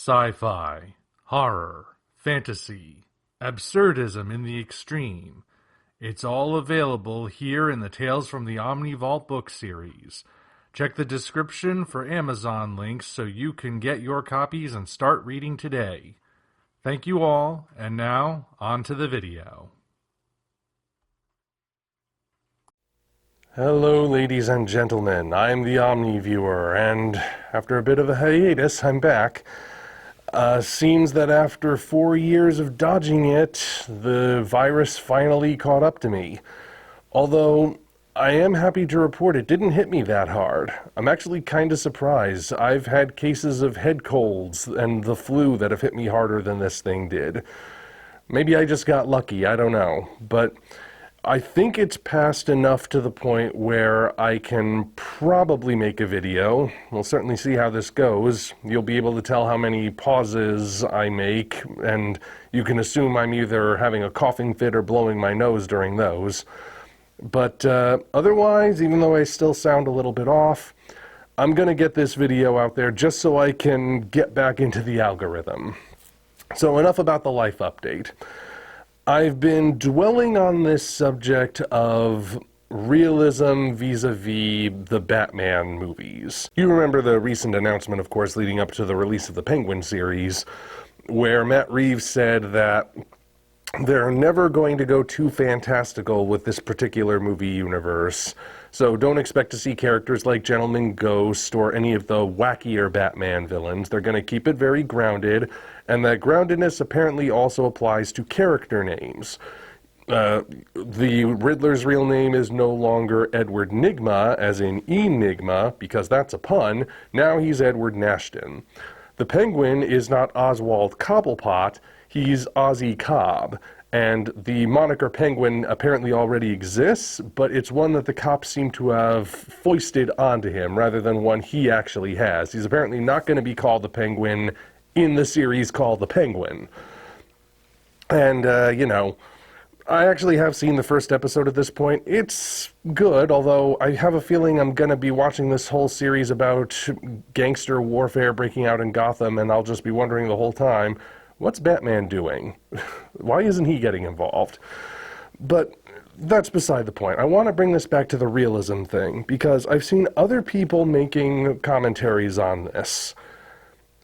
Sci-fi, horror, fantasy, absurdism in the extreme. It's all available here in the Tales from the Omni Vault book series. Check the description for Amazon links so you can get your copies and start reading today. Thank you all, and now, on to the video. Hello, ladies and gentlemen. I'm the Omni viewer, and after a bit of a hiatus, I'm back. Seems that after 4 years of dodging it, the virus finally caught up to me. Although, I am happy to report it didn't hit me that hard. I'm actually kinda surprised. I've had cases of head colds and the flu that have hit me harder than this thing did. Maybe I just got lucky, I don't know. But I think it's passed enough to the point where I can probably make a video. We'll certainly see how this goes. You'll be able to tell how many pauses I make, and you can assume I'm either having a coughing fit or blowing my nose during those. But otherwise, even though I still sound a little bit off, I'm gonna get this video out there just so I can get back into the algorithm. So enough about the life update. I've been dwelling on this subject of realism vis-a-vis the Batman movies. You remember the recent announcement, of course, leading up to the release of the Penguin series, where Matt Reeves said that they're never going to go too fantastical with this particular movie universe, so don't expect to see characters like Gentleman Ghost or any of the wackier Batman villains. They're going to keep it very grounded, and that groundedness apparently also applies to character names. The Riddler's real name is no longer Edward Nygma, as in Enigma, because that's a pun. Now he's Edward Nashton. The Penguin is not Oswald Cobblepot, he's Ozzy Cobb. And the moniker Penguin apparently already exists, but it's one that the cops seem to have foisted onto him rather than one he actually has. He's apparently not going to be called the Penguin in the series called The Penguin. And, I actually have seen the first episode at this point. It's good, although I have a feeling I'm going to be watching this whole series about gangster warfare breaking out in Gotham, and I'll just be wondering the whole time, what's Batman doing? Why isn't he getting involved? But that's beside the point. I want to bring this back to the realism thing, because I've seen other people making commentaries on this.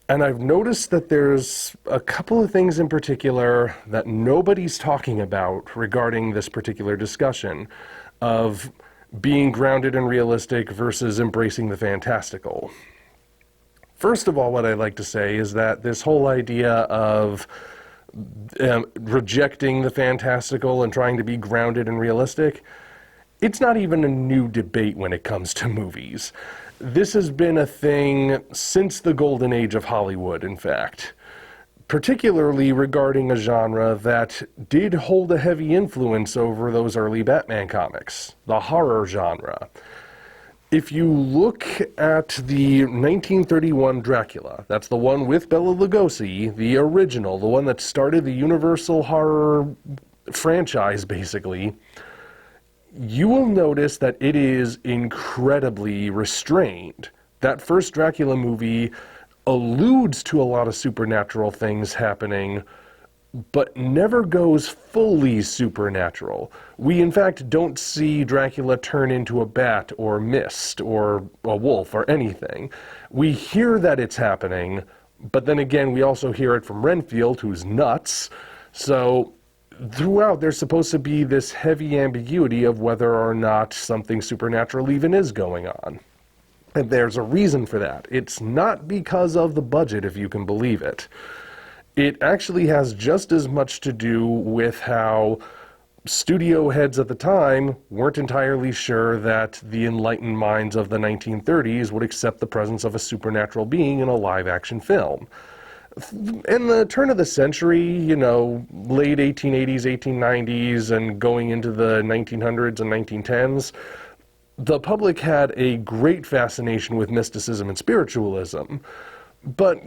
And I've noticed that there's a couple of things in particular that nobody's talking about regarding this particular discussion of being grounded and realistic versus embracing the fantastical. First of all, what I'd like to say is that this whole idea of rejecting the fantastical and trying to be grounded and realistic, it's not even a new debate when it comes to movies. This has been a thing since the golden age of Hollywood, in fact, particularly regarding a genre that did hold a heavy influence over those early Batman comics, the horror genre. If you look at the 1931 Dracula, that's the one with Bela Lugosi, the original, the one that started the Universal horror franchise, basically, you will notice that it is incredibly restrained. That first Dracula movie alludes to a lot of supernatural things happening, but never goes fully supernatural. We, in fact, don't see Dracula turn into a bat or mist or a wolf or anything. We hear that it's happening, but then again, we also hear it from Renfield, who's nuts. So throughout, there's supposed to be this heavy ambiguity of whether or not something supernatural even is going on. And there's a reason for that. It's not because of the budget, if you can believe it. It actually has just as much to do with how studio heads at the time weren't entirely sure that the enlightened minds of the 1930s would accept the presence of a supernatural being in a live-action film. In the turn of the century, late 1880s, 1890s, and going into the 1900s and 1910s, the public had a great fascination with mysticism and spiritualism. But,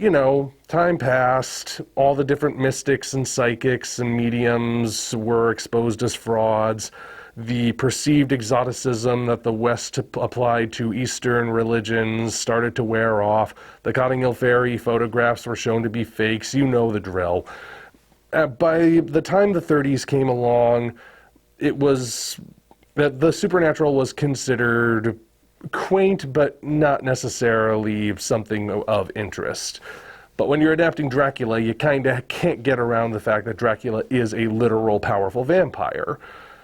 time passed, all the different mystics and psychics and mediums were exposed as frauds. The perceived exoticism that the West applied to Eastern religions started to wear off. The Cotting Fairy photographs were shown to be fakes. You know the drill. By the time the 30s came along, it was that the supernatural was considered quaint, but not necessarily something of interest. But when you're adapting Dracula, you kind of can't get around the fact that Dracula is a literal powerful vampire.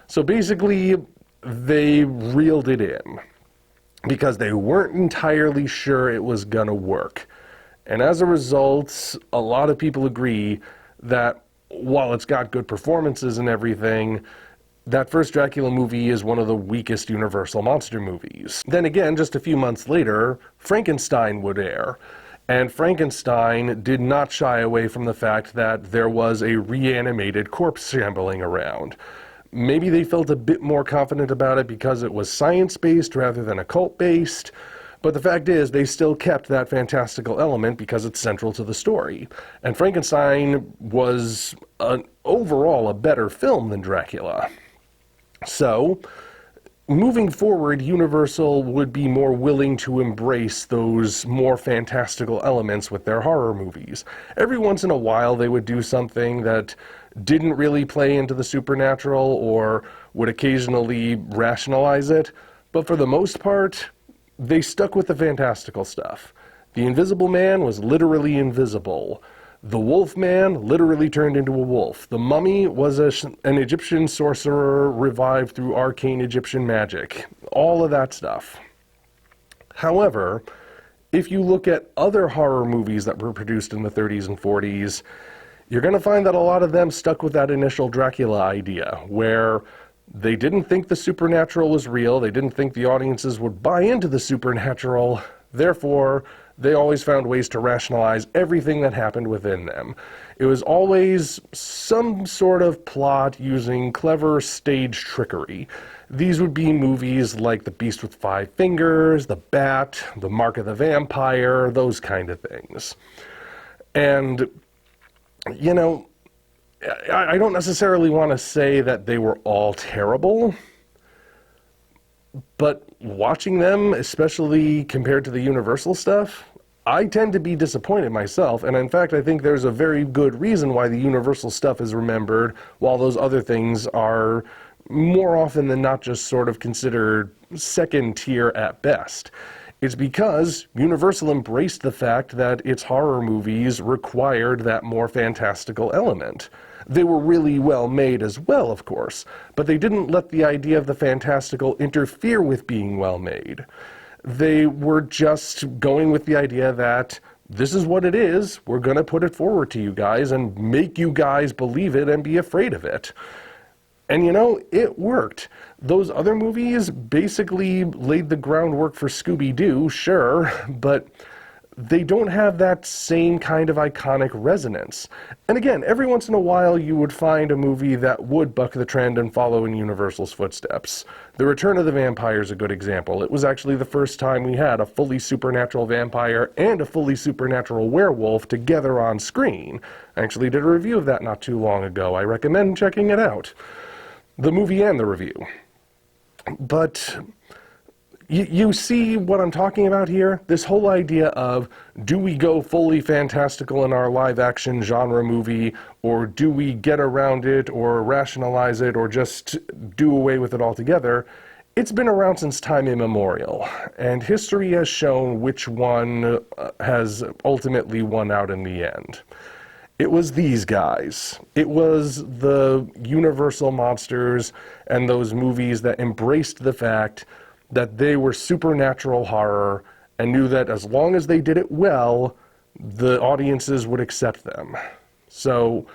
So basically, they reeled it in because they weren't entirely sure it was gonna work. And as a result, a lot of people agree that while it's got good performances and everything, that first Dracula movie is one of the weakest Universal monster movies. Then again, just a few months later, Frankenstein would air. And Frankenstein did not shy away from the fact that there was a reanimated corpse shambling around. Maybe they felt a bit more confident about it because it was science-based rather than occult-based, but the fact is they still kept that fantastical element because it's central to the story. And Frankenstein was overall a better film than Dracula. So, moving forward, Universal would be more willing to embrace those more fantastical elements with their horror movies. Every once in a while they would do something that didn't really play into the supernatural or would occasionally rationalize it, but for the most part, they stuck with the fantastical stuff. The Invisible Man was literally invisible. The Wolf Man literally turned into a wolf. The Mummy was an Egyptian sorcerer revived through arcane Egyptian magic. All of that stuff. However, if you look at other horror movies that were produced in the 30s and 40s, you're going to find that a lot of them stuck with that initial Dracula idea, where they didn't think the supernatural was real, they didn't think the audiences would buy into the supernatural, therefore they always found ways to rationalize everything that happened within them. It was always some sort of plot using clever stage trickery. These would be movies like The Beast with Five Fingers, The Bat, The Mark of the Vampire, those kind of things. And, you know, I don't necessarily want to say that they were all terrible, but watching them, especially compared to the Universal stuff, I tend to be disappointed myself, and in fact I think there's a very good reason why the Universal stuff is remembered while those other things are more often than not just sort of considered second tier at best. It's because Universal embraced the fact that its horror movies required that more fantastical element. They were really well made as well, of course, but they didn't let the idea of the fantastical interfere with being well made. They were just going with the idea that this is what it is, we're going to put it forward to you guys and make you guys believe it and be afraid of it. And you know, it worked. Those other movies basically laid the groundwork for Scooby-Doo, sure, but they don't have that same kind of iconic resonance. And again, every once in a while you would find a movie that would buck the trend and follow in Universal's footsteps. The Return of the Vampire is a good example. It was actually the first time we had a fully supernatural vampire and a fully supernatural werewolf together on screen. I actually did a review of that not too long ago. I recommend checking it out. The movie and the review. But you see what I'm talking about here? This whole idea of, do we go fully fantastical in our live-action genre movie, or do we get around it, or rationalize it, or just do away with it altogether? It's been around since time immemorial, and history has shown which one has ultimately won out in the end. It was these guys. It was the Universal monsters and those movies that embraced the fact that they were supernatural horror and knew that as long as they did it well, the audiences would accept them. So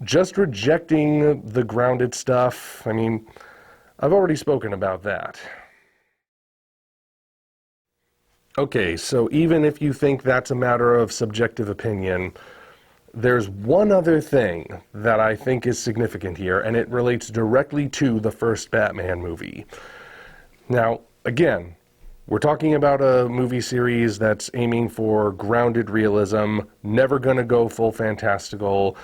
just rejecting the grounded stuff, I mean, I've already spoken about that. Okay, so even if you think that's a matter of subjective opinion, there's one other thing that I think is significant here, and it relates directly to the first Batman movie. Now, again, we're talking about a movie series that's aiming for grounded realism, never gonna go full fantastical.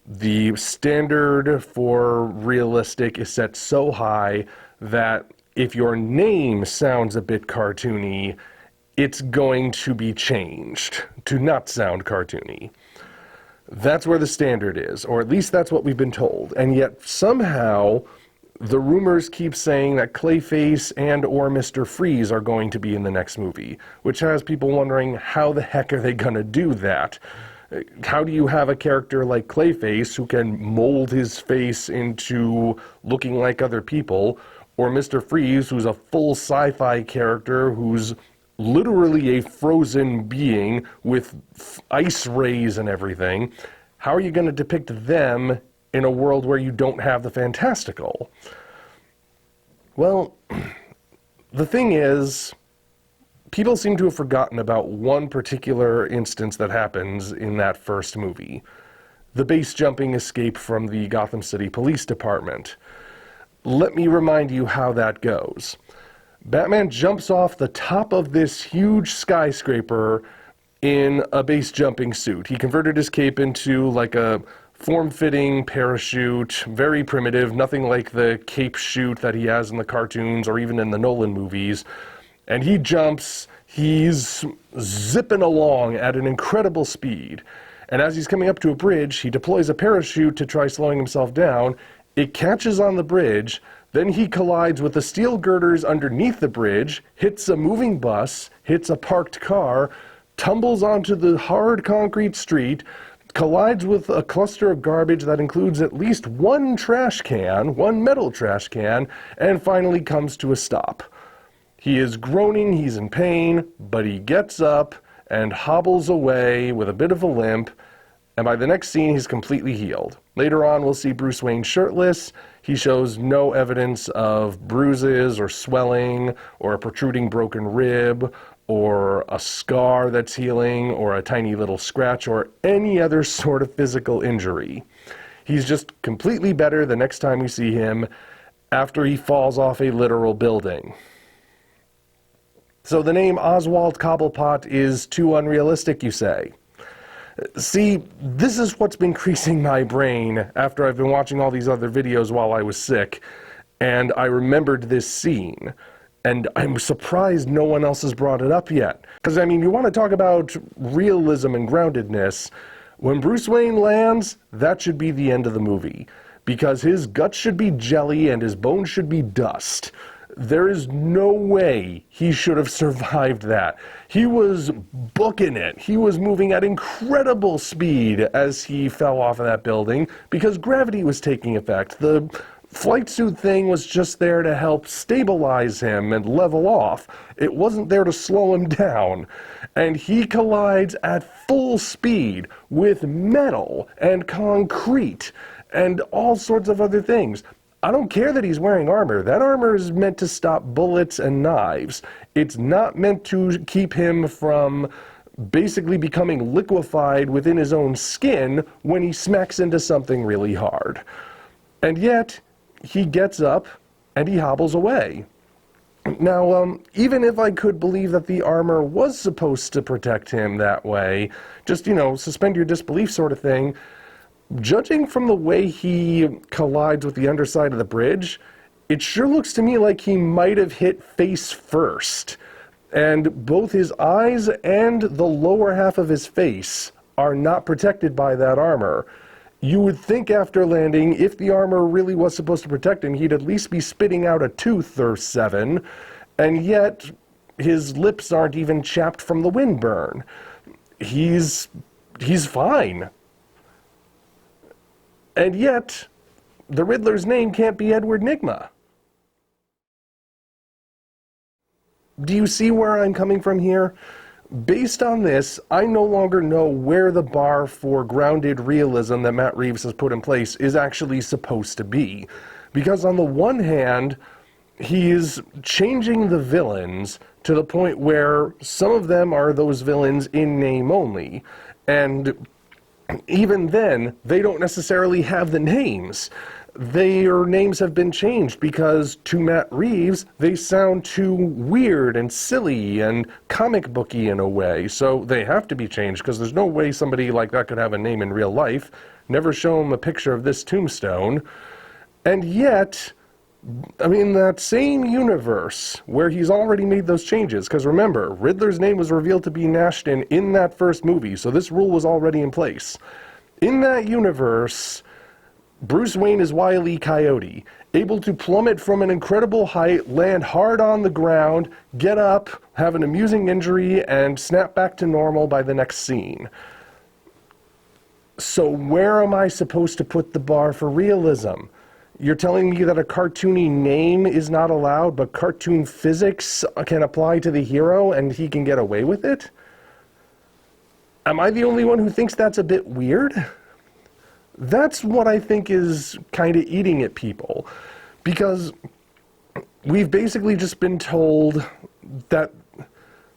The standard for realistic is set so high that if your name sounds a bit cartoony, it's going to be changed to not sound cartoony. That's where the standard is, or at least that's what we've been told. And yet somehow the rumors keep saying that Clayface and or Mr. Freeze are going to be in the next movie, which has people wondering, how the heck are they going to do that? How do you have a character like Clayface who can mold his face into looking like other people, or Mr. Freeze, who's a full sci-fi character who's literally a frozen being with ice rays and everything? How are you going to depict them in a world where you don't have the fantastical? Well, the thing is, people seem to have forgotten about one particular instance that happens in that first movie. The base jumping escape from the Gotham City Police Department. Let me remind you how that goes. Batman jumps off the top of this huge skyscraper in a base jumping suit. He converted his cape into like a form-fitting parachute, very primitive, nothing like the cape chute that he has in the cartoons or even in the Nolan movies. And he jumps, he's zipping along at an incredible speed. And as he's coming up to a bridge, he deploys a parachute to try slowing himself down. It catches on the bridge. Then he collides with the steel girders underneath the bridge, hits a moving bus, hits a parked car, tumbles onto the hard concrete street, collides with a cluster of garbage that includes at least one trash can, one metal trash can, and finally comes to a stop. He is groaning, he's in pain, but he gets up and hobbles away with a bit of a limp, and by the next scene he's completely healed. Later on we'll see Bruce Wayne shirtless. He shows no evidence of bruises or swelling or a protruding broken rib or a scar that's healing or a tiny little scratch or any other sort of physical injury. He's just completely better the next time we see him after he falls off a literal building. So the name Oswald Cobblepot is too unrealistic, you say? See, this is what's been creasing my brain after I've been watching all these other videos while I was sick, and I remembered this scene. And I'm surprised no one else has brought it up yet. Because, I mean, you want to talk about realism and groundedness. When Bruce Wayne lands, that should be the end of the movie. Because his guts should be jelly and his bones should be dust. There is no way he should have survived that. He was booking it. He was moving at incredible speed as he fell off of that building because gravity was taking effect. The flight suit thing was just there to help stabilize him and level off. It wasn't there to slow him down. And he collides at full speed with metal and concrete and all sorts of other things. I don't care that he's wearing armor. That armor is meant to stop bullets and knives. It's not meant to keep him from basically becoming liquefied within his own skin when he smacks into something really hard. And yet, he gets up and he hobbles away. Now, even if I could believe that the armor was supposed to protect him that way, just, suspend your disbelief sort of thing, judging from the way he collides with the underside of the bridge, it sure looks to me like he might have hit face first. And both his eyes and the lower half of his face are not protected by that armor. You would think after landing, if the armor really was supposed to protect him, he'd at least be spitting out a tooth or 7, and yet his lips aren't even chapped from the windburn. He's fine. And yet, the Riddler's name can't be Edward Nygma. Do you see where I'm coming from here? Based on this, I no longer know where the bar for grounded realism that Matt Reeves has put in place is actually supposed to be. Because on the one hand, he's changing the villains to the point where some of them are those villains in name only. And even then, they don't necessarily have the names. Their names have been changed because, to Matt Reeves, they sound too weird and silly and comic booky in a way. So they have to be changed because there's no way somebody like that could have a name in real life. Never show him a picture of this tombstone. And yet, I mean, that same universe where he's already made those changes, because remember, Riddler's name was revealed to be Nashton in that first movie, so this rule was already in place. In that universe, Bruce Wayne is Wile E. Coyote, able to plummet from an incredible height, land hard on the ground, get up, have an amusing injury, and snap back to normal by the next scene. So where am I supposed to put the bar for realism? You're telling me that a cartoony name is not allowed, but cartoon physics can apply to the hero and he can get away with it? Am I the only one who thinks that's a bit weird? That's what I think is kind of eating at people. Because we've basically just been told that...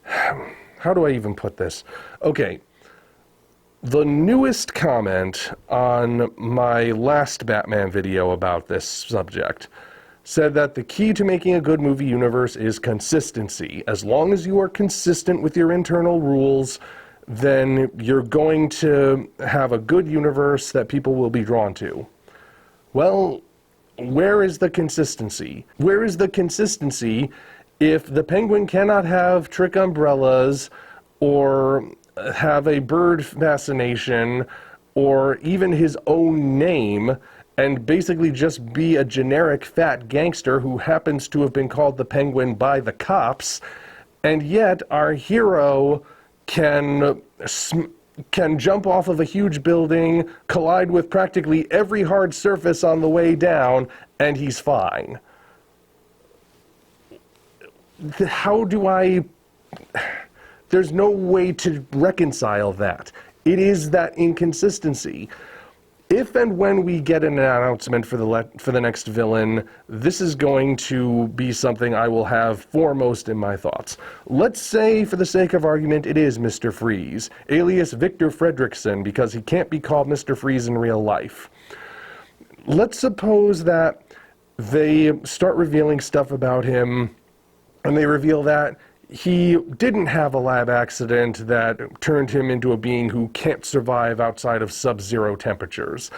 How do I even put this? Okay. The newest comment on my last Batman video about this subject said that the key to making a good movie universe is consistency. As long as you are consistent with your internal rules, then you're going to have a good universe that people will be drawn to. Well, where is the consistency? Where is the consistency if the Penguin cannot have trick umbrellas or have a bird fascination or even his own name and basically just be a generic fat gangster who happens to have been called the Penguin by the cops, and yet our hero can jump off of a huge building, collide with practically every hard surface on the way down, and he's fine? How do I... There's no way to reconcile that. It is that inconsistency. If and when we get an announcement for the next villain, this is going to be something I will have foremost in my thoughts. Let's say, for the sake of argument, it is Mr. Freeze, alias Victor Fredrickson, because he can't be called Mr. Freeze in real life. Let's suppose that they start revealing stuff about him, and they reveal that he didn't have a lab accident that turned him into a being who can't survive outside of sub-zero temperatures.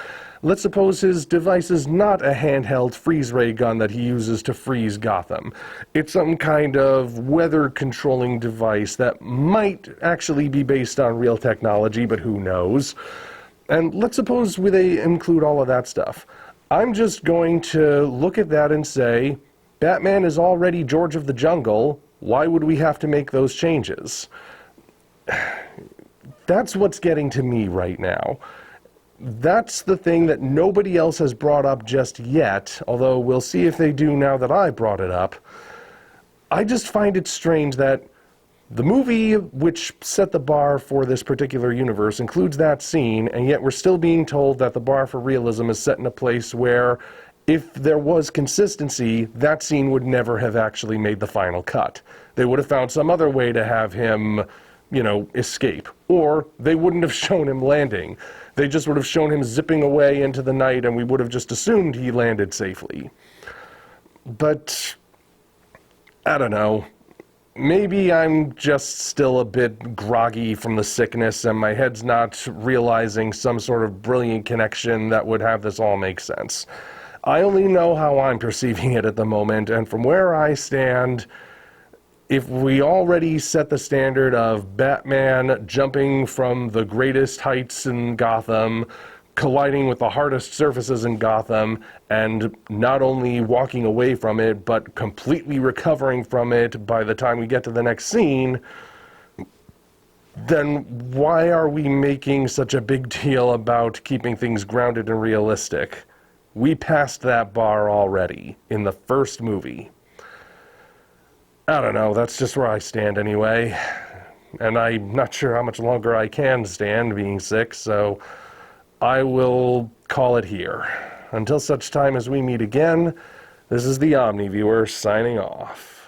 Let's suppose his device is not a handheld freeze ray gun that he uses to freeze Gotham. It's some kind of weather-controlling device that might actually be based on real technology, but who knows? And let's suppose they include all of that stuff. I'm just going to look at that and say, Batman is already George of the Jungle. Why would we have to make those changes? That's what's getting to me right now. That's the thing that nobody else has brought up just yet, although we'll see if they do now that I brought it up. I just find it strange that the movie which set the bar for this particular universe includes that scene, and yet we're still being told that the bar for realism is set in a place where if there was consistency, that scene would never have actually made the final cut. They would have found some other way to have him, escape. Or they wouldn't have shown him landing. They just would have shown him zipping away into the night, and we would have just assumed he landed safely. But I don't know. Maybe I'm just still a bit groggy from the sickness, and my head's not realizing some sort of brilliant connection that would have this all make sense. I only know how I'm perceiving it at the moment, and from where I stand, if we already set the standard of Batman jumping from the greatest heights in Gotham, colliding with the hardest surfaces in Gotham, and not only walking away from it, but completely recovering from it by the time we get to the next scene, then why are we making such a big deal about keeping things grounded and realistic? We passed that bar already in the first movie. I don't know, that's just where I stand anyway. And I'm not sure how much longer I can stand being sick, so I will call it here. Until such time as we meet again, this is the Omni Viewer signing off.